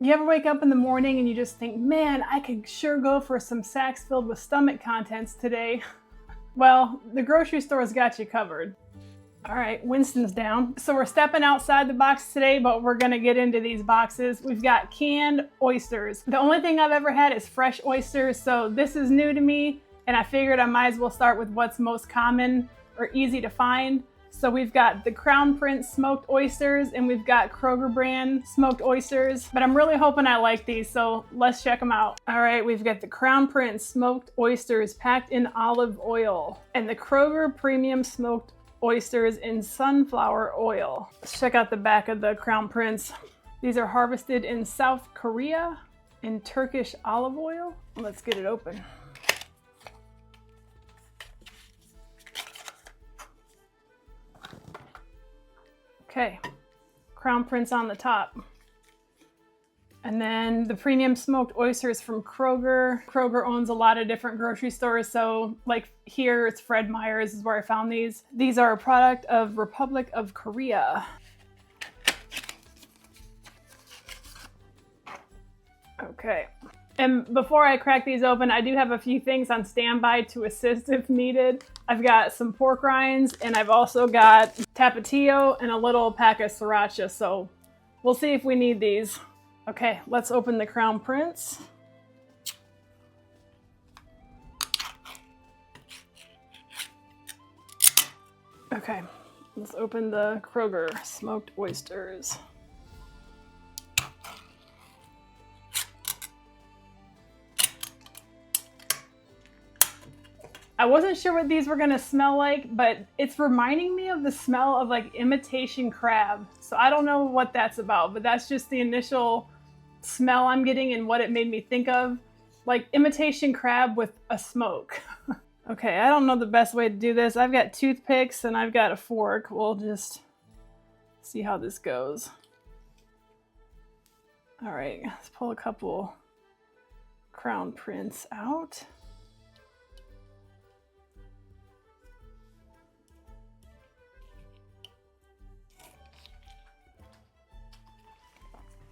You ever wake up in the morning and you just think, man, I could sure go for some sacks filled with stomach contents today? Well, the grocery store's got you covered. All right, Winston's down. So we're stepping outside the box today, but we're gonna get into these boxes. We've got canned oysters. The only thing I've ever had is fresh oysters, so this is new to me, and I figured I might as well start with what's most common or easy to find. So we've got the Crown Prince smoked oysters, and we've got Kroger brand smoked oysters, but I'm really hoping I like these, so let's check them out. All right, we've got the Crown Prince smoked oysters packed in olive oil, and the Kroger premium smoked oysters in sunflower oil. Let's check out the back of the Crown Prince. These are harvested in South Korea in Turkish olive oil. Let's get it open. Okay, Crown Prince on the top. And then the premium smoked oysters from Kroger. Kroger owns a lot of different grocery stores, so like here it's Fred Meyer's is where I found these. These are a product of Republic of Korea. Okay, and before I crack these open, I do have a few things on standby to assist if needed. I've got some pork rinds, and I've also got tapatio and a little pack of sriracha, so we'll see if we need these. Okay, let's open the Crown Prince. Okay, let's open the Kroger smoked oysters. I wasn't sure what these were gonna smell like, but it's reminding me of the smell of like imitation crab. So I don't know what that's about, but that's just the initial smell I'm getting and what it made me think of. Like imitation crab with a smoke. Okay, I don't know the best way to do this. I've got toothpicks and I've got a fork. We'll just see how this goes. All right, let's pull a couple Crown Prince out.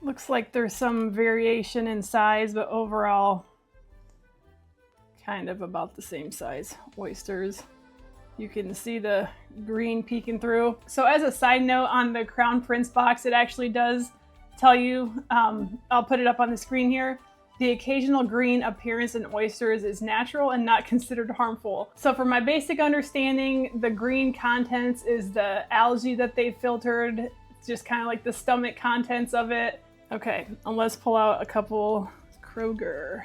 Looks like there's some variation in size, but overall, kind of about the same size oysters. You can see the green peeking through. So as a side note on the Crown Prince box, it actually does tell you, I'll put it up on the screen here, the occasional green appearance in oysters is natural and not considered harmful. So for my basic understanding, the green contents is the algae that they filtered. It's just kind of like the stomach contents of it. Okay, and let's pull out a couple Kroger.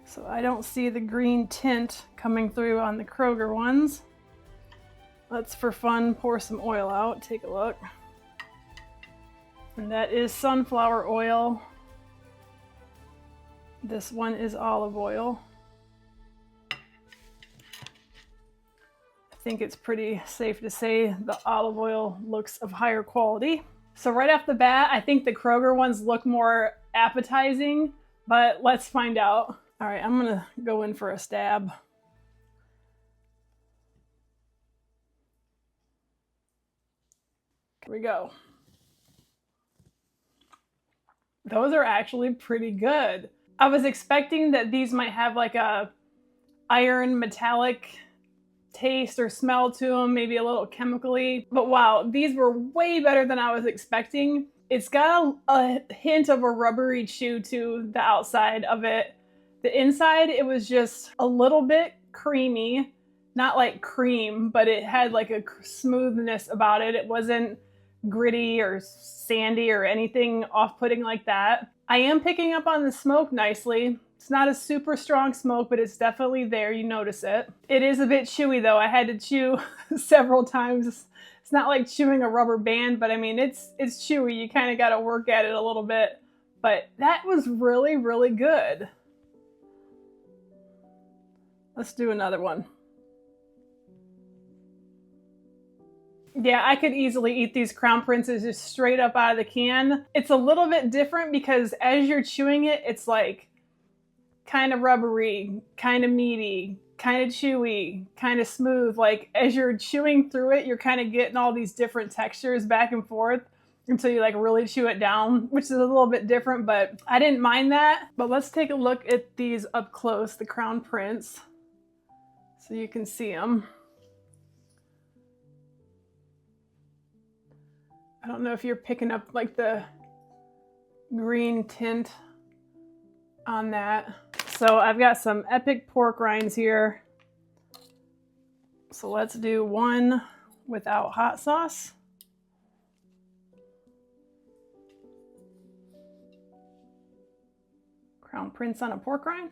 So I don't see the green tint coming through on the Kroger ones. Let's, for fun, pour some oil out. Take a look. And that is sunflower oil. This one is olive oil. I think it's pretty safe to say the olive oil looks of higher quality. So right off the bat, I think the Kroger ones look more appetizing, but let's find out. All right, I'm gonna go in for a stab. Here we go. Those are actually pretty good. I was expecting that these might have like a iron metallic taste or smell to them, maybe a little chemically, but wow, these were way better than I was expecting. It's got a hint of a rubbery chew to the outside of it. The inside, it was just a little bit creamy, not like cream, but it had like a smoothness about it. It wasn't gritty or sandy or anything off-putting like that. I am picking up on the smoke nicely. It's not a super strong smoke, but it's definitely there. You notice it. It is a bit chewy though. I had to chew several times. It's not like chewing a rubber band, but I mean, it's chewy. You kind of got to work at it a little bit, but that was really, really good. Let's do another one. Yeah, I could easily eat these Crown Princes just straight up out of the can. It's a little bit different because as you're chewing it, it's like kind of rubbery, kind of meaty, kind of chewy, kind of smooth. Like as you're chewing through it, you're kind of getting all these different textures back and forth until you like really chew it down, which is a little bit different, but I didn't mind that. But let's take a look at these up close, the Crown Prince, so you can see them. I don't know if you're picking up like the green tint on that. So I've got some epic pork rinds here. So let's do one without hot sauce. Crown Prince on a pork rind.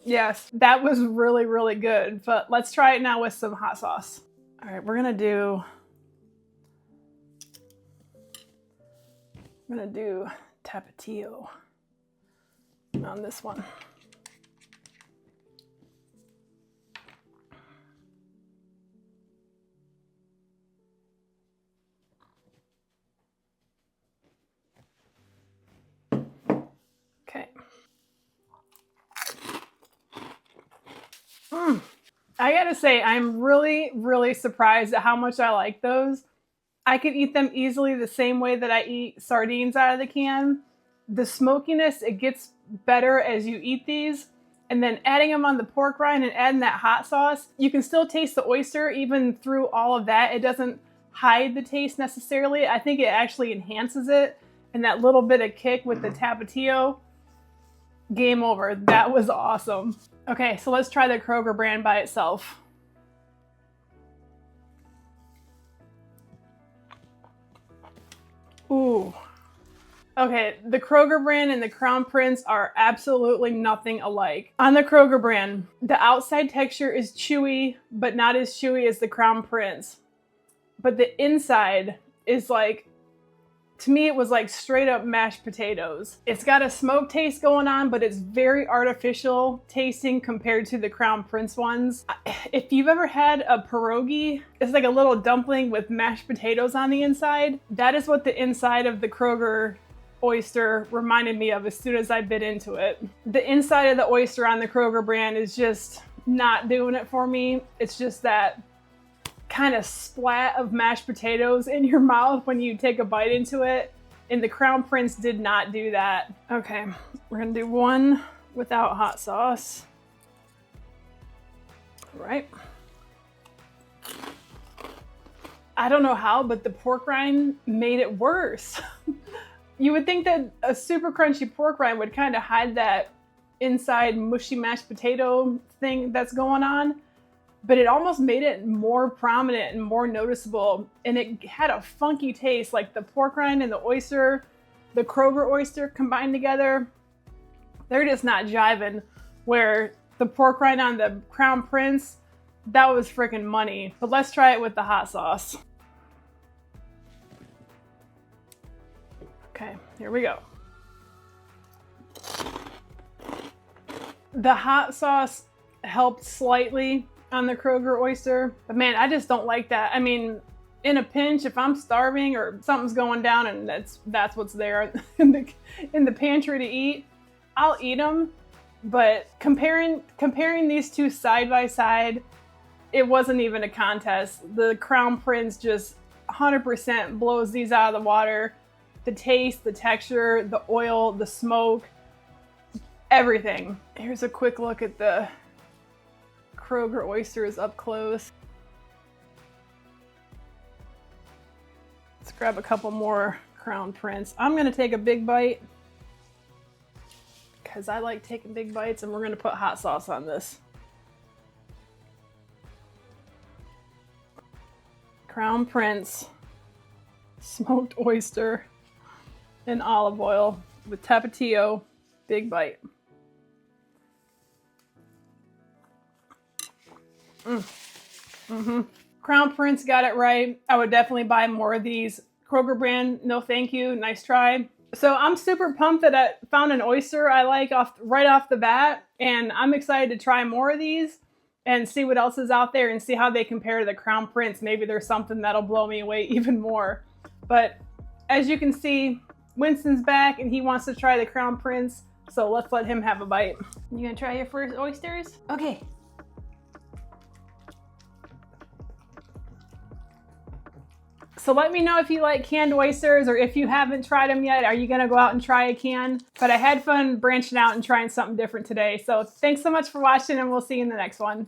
Yes, that was really, really good. But let's try it now with some hot sauce. All right, we're gonna do Tapatio on this one. Okay. I gotta say, I'm really, really surprised at how much I like those. I could eat them easily the same way that I eat sardines out of the can. The smokiness, it gets better as you eat these. And then adding them on the pork rind and adding that hot sauce, you can still taste the oyster even through all of that. It doesn't hide the taste necessarily. I think it actually enhances it. And that little bit of kick with the Tapatio, game over. That was awesome. Okay, so let's try the Kroger brand by itself. Ooh. Okay, the Kroger brand and the Crown Prince are absolutely nothing alike. On the Kroger brand, the outside texture is chewy, but not as chewy as the Crown Prince. But the inside is like, to me, it was like straight up mashed potatoes. It's got a smoke taste going on, but it's very artificial tasting compared to the Crown Prince ones. If you've ever had a pierogi, it's like a little dumpling with mashed potatoes on the inside. That is what the inside of the Kroger oyster reminded me of as soon as I bit into it. The inside of the oyster on the Kroger brand is just not doing it for me. It's just that kind of splat of mashed potatoes in your mouth when you take a bite into it. And the Crown Prince did not do that. Okay, we're gonna do one without hot sauce. All right. I don't know how, but the pork rind made it worse. You would think that a super crunchy pork rind would kind of hide that inside mushy mashed potato thing that's going on, but it almost made it more prominent and more noticeable. And it had a funky taste, like the pork rind and the oyster, the Kroger oyster combined together. They're just not jiving. Where the pork rind on the Crown Prince, that was freaking money. But let's try it with the hot sauce. Okay, here we go. The hot sauce helped slightly on the Kroger oyster, but man, I just don't like that. I mean, in a pinch, if I'm starving or something's going down and that's what's there in the pantry to eat, I'll eat them. But comparing these two side by side, it wasn't even a contest. The Crown Prince just 100% blows these out of the water. The taste, the texture, the oil, the smoke, everything. Here's a quick look at the Kroger oysters up close. Let's grab a couple more Crown Prince. I'm gonna take a big bite because I like taking big bites, and we're gonna put hot sauce on this. Crown Prince smoked oyster in olive oil with Tapatio, big bite. Crown Prince got it right. I would definitely buy more of these. Kroger brand, no thank you, nice try. So I'm super pumped that I found an oyster I like right off the bat, and I'm excited to try more of these and see what else is out there and see how they compare to the Crown Prince. Maybe there's something that'll blow me away even more. But as you can see, Winston's back and he wants to try the Crown Prince. So let's let him have a bite. You gonna try your first oysters? Okay. So let me know if you like canned oysters, or if you haven't tried them yet, are you gonna go out and try a can? But I had fun branching out and trying something different today. So thanks so much for watching, and we'll see you in the next one.